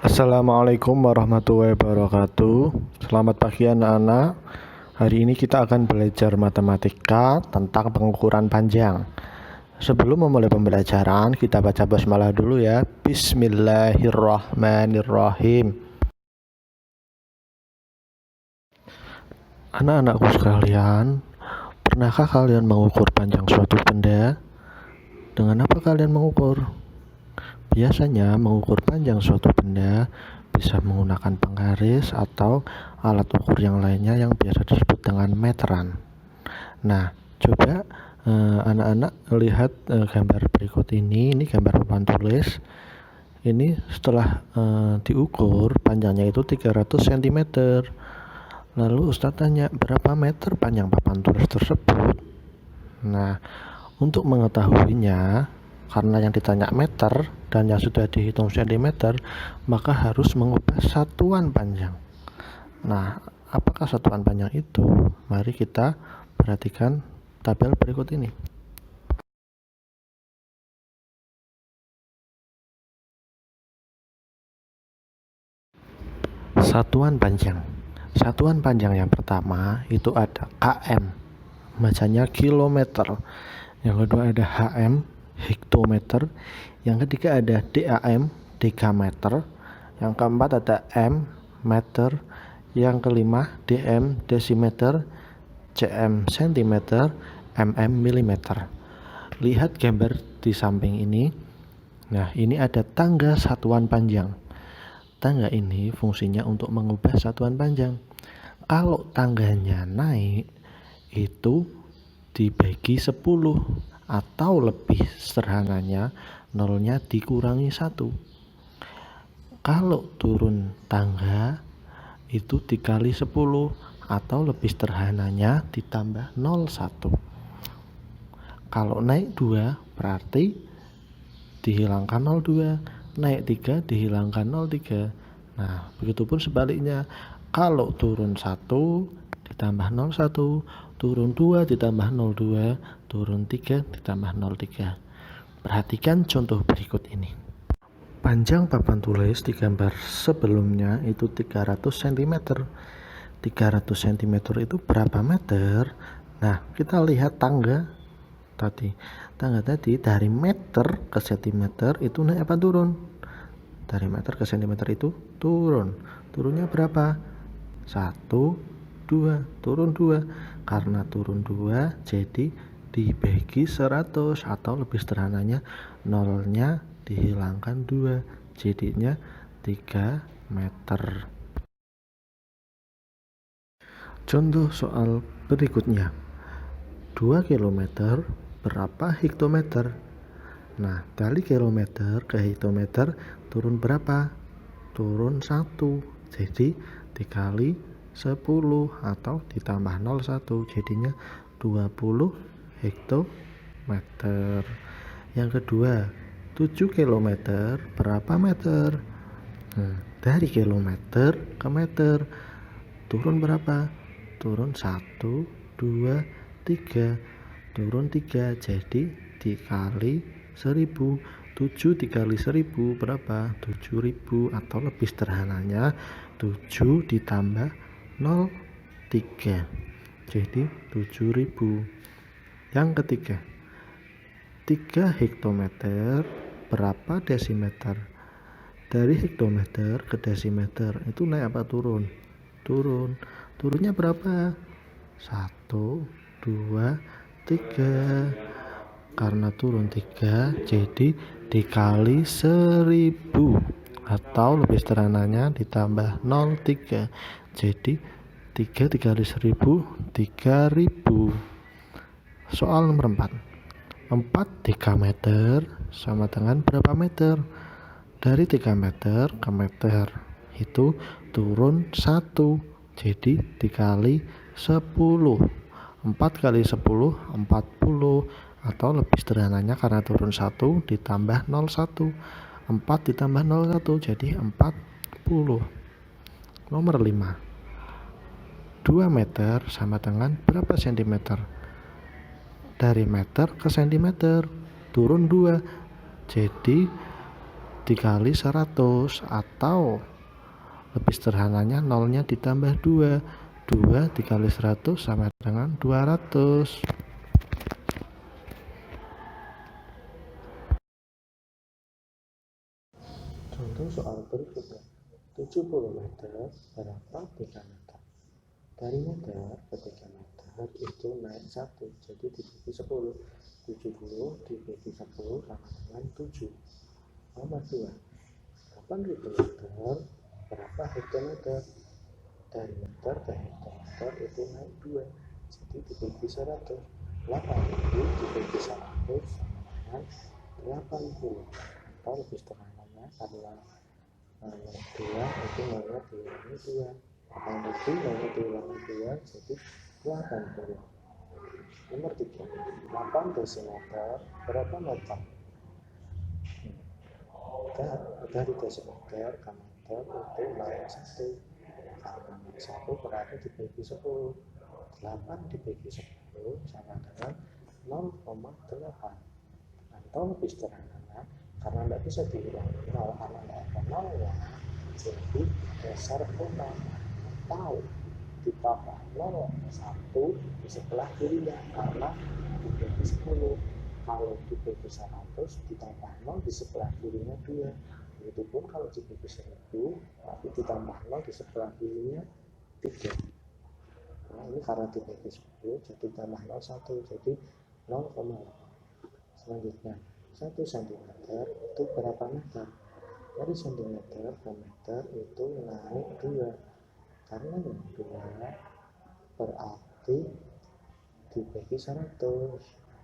Assalamualaikum warahmatullahi wabarakatuh. Selamat pagi anak-anak. Hari ini kita akan belajar matematika tentang pengukuran panjang. Sebelum memulai pembelajaran, kita baca basmalah dulu ya. Bismillahirrahmanirrahim. Anak-anakku sekalian, pernahkah kalian mengukur panjang suatu benda? Dengan apa kalian mengukur? Biasanya mengukur panjang suatu benda bisa menggunakan penggaris atau alat ukur yang lainnya yang biasa disebut dengan meteran. Nah, coba anak-anak lihat gambar berikut ini gambar papan tulis. Ini setelah diukur panjangnya itu 300 cm. Lalu Ustadz tanya, berapa meter panjang papan tulis tersebut? Nah, untuk mengetahuinya, karena yang ditanya meter dan yang sudah dihitung cm, maka harus mengubah satuan panjang. Nah, apakah satuan panjang itu? Mari kita perhatikan tabel berikut ini. Satuan panjang. Satuan panjang yang pertama itu ada km, bacanya kilometer. Yang kedua ada hm, hektometer. Yang ketiga ada DAM, dekameter. Yang keempat ada M, meter. Yang kelima DM, desimeter. CM, sentimeter. MM, milimeter. Lihat gambar di samping ini. Nah, ini ada tangga satuan panjang. Tangga ini fungsinya untuk mengubah satuan panjang. Kalau tangganya naik, itu dibagi 10, atau lebih sederhananya nolnya dikurangi 1. Kalau turun tangga itu dikali 10, atau lebih sederhananya ditambah 01. Kalau naik 2 berarti dihilangkan 02, naik 3 dihilangkan 03. Nah, begitupun sebaliknya. Kalau turun 1 ditambah 01, turun 2 ditambah 02, turun 3 ditambah 03. Perhatikan contoh berikut ini. Panjang papan tulis di gambar sebelumnya itu 300 cm. 300 cm itu berapa meter? Nah, kita lihat tangga tadi. Tangga tadi dari meter ke cm itu naik apa turun? Dari meter ke cm itu turun. Turunnya berapa? 1, 2, turun 2. Karena turun 2 jadi dibagi 100, atau lebih sederhananya nolnya dihilangkan 2, jadinya 3 meter. Contoh soal berikutnya. 2 km berapa hektometer? Nah, dari kilometer ke hektometer turun berapa? Turun 1. Jadi dikali 10 atau ditambah 01, jadinya 20 hektometer. Yang kedua, 7 km berapa meter? Dari kilometer ke meter turun berapa? Turun 1, 2, 3. Turun 3, jadi dikali 1000. 7 dikali 1000 berapa? 7000, atau lebih sederhananya 7 ditambah 03, jadi 7000. Yang ketiga, 3 hektometer berapa desimeter? Dari hektometer ke desimeter itu naik apa turun? Turun. Turunnya berapa? 1, 2, 3. Karena turun 3 jadi dikali 1000, atau lebih sederhananya ditambah 03, jadi 3 dikali 1000 3000. Soal nomor 4. 4 dekameter sama dengan berapa meter? Dari 3 meter ke meter itu turun 1, jadi dikali 10. 4 kali 10 40, atau lebih sederhananya karena turun 1 ditambah 01. 4 ditambah 01 jadi 40. Nomor 5. 2 meter sama dengan berapa sentimeter? Dari meter ke sentimeter turun 2, jadi dikali 100, atau lebih sederhananya nolnya ditambah 2. 2 dikali 100 sama dengan 200. Contoh soal berikutnya, 70 meter berapa 3 meter? Dari meter ke 3 meter itu naik 1, jadi dibagi 10. 70 dibagi 10 sama dengan 7. Nomor 2, 8.000 meter berapa hektometer? Dari meter ke hektometer itu naik 2, jadi dibagi 100. 8.000 dibagi 100 sama dengan 80. Atau lebih sederhananya, karena naik 2 itu nolnya diulangi 2. 8.000 nolnya diulangi 2, jadi 80. Nomor 3, 8 desimeter berapa meter? Dari desimeter ke meter itu naik 1. Karena naik 1 berarti dibagi 10. 8 dibagi 10 sama dengan 0,8. Atau lebih sederhana, karena tidak bisa diulangi 0 karena tidak ada nolnya, jadi dasar koma atau ditambah 0 1 di sebelah kirinya karena dibagi 10. Kalau dibagi 100 ditambah 0 di sebelah kirinya 2. Begitupun kalau dibagi 1000 tapi ditambah 0 di sebelah kirinya 3. Nah, ini karena dibagi 10 jadi tambah 0 1, jadi 0,8. Selanjutnya, 1 cm itu berapa meter? Dari cm ke meter itu naik 2. Karena naik 2 berarti dibagi 100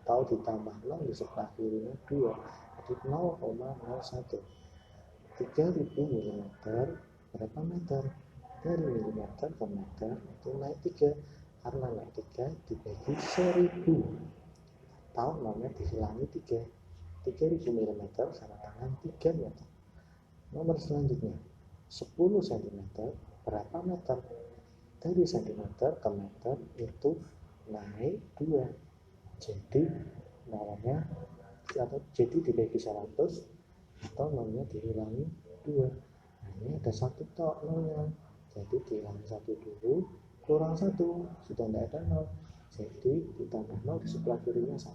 atau ditambah 0 di sebelah kirinya 2, jadi 0,01. 3000 mm berapa meter? Dari milimeter ke meter itu naik 3. Karena naik 3 dibagi 1000 atau nolnya dihilangi 3. 3000 mm sama dengan 3 meter. Nomor selanjutnya, 10 cm berapa meter? Dari cm ke meter itu naik 2. Jadi nolnya jadi dibagi 100 atau nolnya dihilangi 2. Nah, ini ada 1 tok nolnya. Jadi dihilangi 1 dulu, kurang 1, sudah tidak ada 0. Jadi ditambah 0 di sebelah kirinya 1.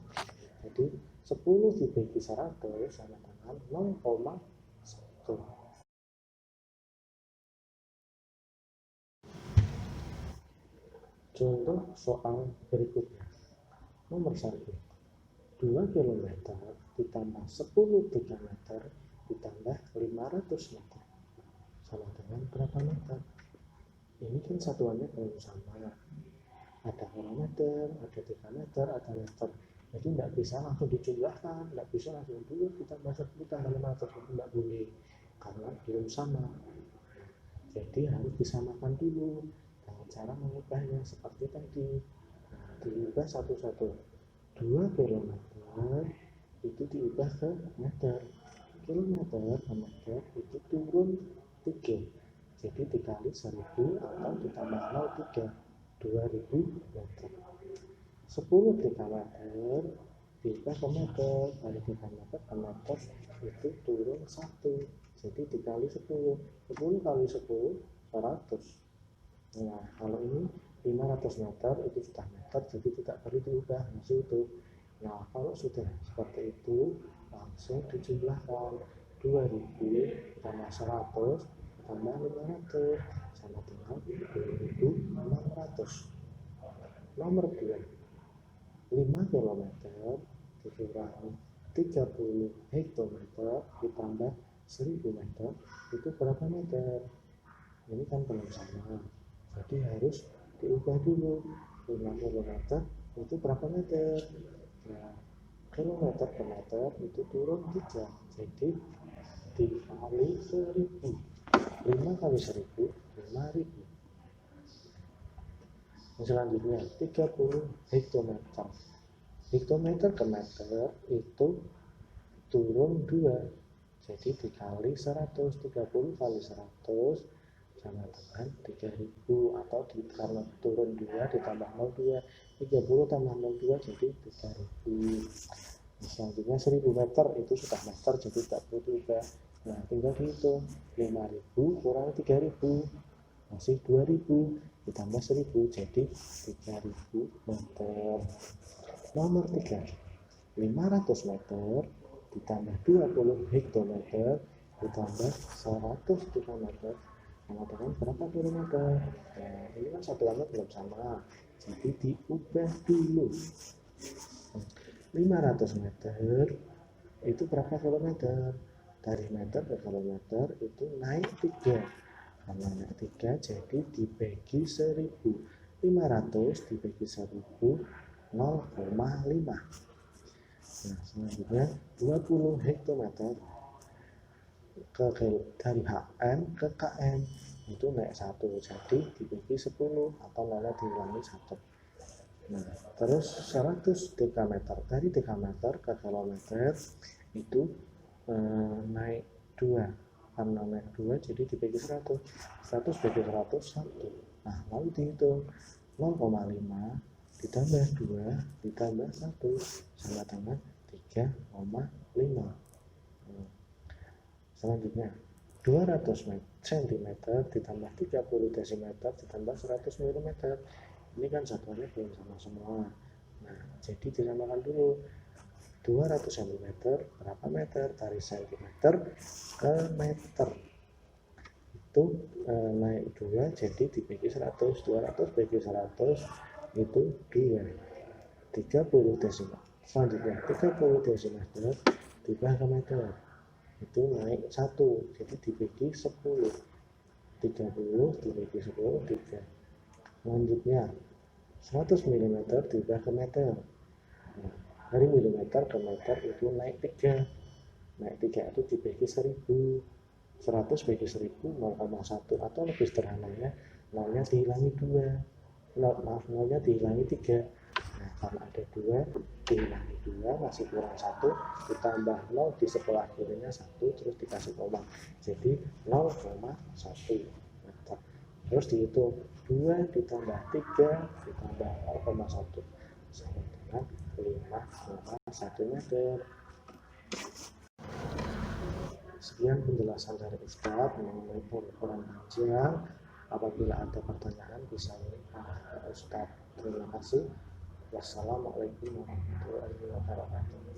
Jadi 10 dibagi 100 sama dengan 0,1. Contoh soal berikutnya. Nomor 1. 2 km ditambah 10 3 meter ditambah 500 meter. Sama dengan berapa meter? Ini kan satuannya belum sama. Ada kilometer, ada 3 meter, ada meter. Jadi tidak bisa langsung dijumlahkan, tidak bisa langsung dulu ditambah 10 tambah 500, itu tidak boleh karena belum sama. Jadi harus disamakan dulu dengan cara mengubahnya seperti tadi. Nah, diubah satu-satu. 2 km itu diubah ke meter. Kilometer ke meter itu turun 3. Jadi dikali 1000 atau ditambah 0,3, 2000 meter. 10 km diubah ke meter. Dari 3 meter ke meter itu turun 1. Jadi dikali 10. 10 kali 10, 100. Nah, kalau ini 500 meter itu sudah meter, jadi tidak perlu diubah, masih utuh. Nah, kalau sudah seperti itu, langsung dijumlahkan. 2000 tambah 100 tambah 500 sama dengan 2600. Nomor 2, 5 km dikurangi 30 hektometer ditambah 1000 meter itu berapa meter? Ini kan belum sama, jadi harus diubah dulu. 5 km itu berapa meter? Nah, kilometer ke meter itu turun 3, jadi dikali 1000. 5 kali 1000, 5000. Selanjutnya 30 hektometer. Hektometer ke meter itu turun 2, jadi dikali 100. 30 kali 100 sama dengan 3000, atau karena turun 2 ditambah 02, 30 tambah 02 jadi 3000. Selanjutnya 1000 meter itu sudah meter, jadi tak perlu diubah. Nah, tinggal dihitung 5.000 kurang 3.000 masih 2.000 ditambah 1.000 jadi 3.000 meter. Nomor 3, 500 meter ditambah 20 hektometer ditambah 100 meter mengatakan berapa kilometer. Nah, ini kan satuannya belum sama, jadi diubah dulu. 500 meter itu berapa kilometer? Dari meter ke kilometer itu naik 3. Karena naik 3 jadi dibagi 1000. 500 dibagi 1000 0,5. Nah, selanjutnya 20 hektometer dari HM ke KM itu naik 1, jadi dibagi 10 atau nolnya diulangi 1. Nah, terus 100 dekameter dari dekameter ke kilometer itu naik 2. Karena naik 2 jadi dibagi 100. 100 bagi 100 1. Nah, lalu dihitung 0,5 ditambah 2 ditambah 1 sama dengan 3,5. Selanjutnya 200 cm ditambah 30 desimeter ditambah 100 mm. Ini kan satuannya belum sama semua. Nah, jadi disamakan dulu. 200 cm berapa meter? Dari cm ke meter itu naik 2 jadi dibagi 100. 200 bagi 100 itu 2. 30 desimeter. Selanjutnya 30 desimeter dibagi ke meter itu naik 1 jadi dibagi 10. 30 dibagi 10 3. Selanjutnya 100 mm dibagi ke meter. Nah, dari milimeter ke meter itu naik 3. Naik 3 itu dibagi 1000. 100 bagi 1000 0,1 atau lebih sederhananya nolnya dihilangi 2. Nolnya dihilangi 3. Nah, karena ada 2 dihilangi 2 masih kurang 1 ditambah 0 di sebelah kirinya 1 terus dikasih koma jadi 0,1 meter. Terus dihitung 2 ditambah 3 ditambah 0,1 sama dengan 5,1 meter. Sekian penjelasan dari Ustadz mengenai pengukuran panjang. Apabila ada pertanyaan bisa Ustadz. Terima kasih. Wassalamualaikum warahmatullahi wabarakatuh.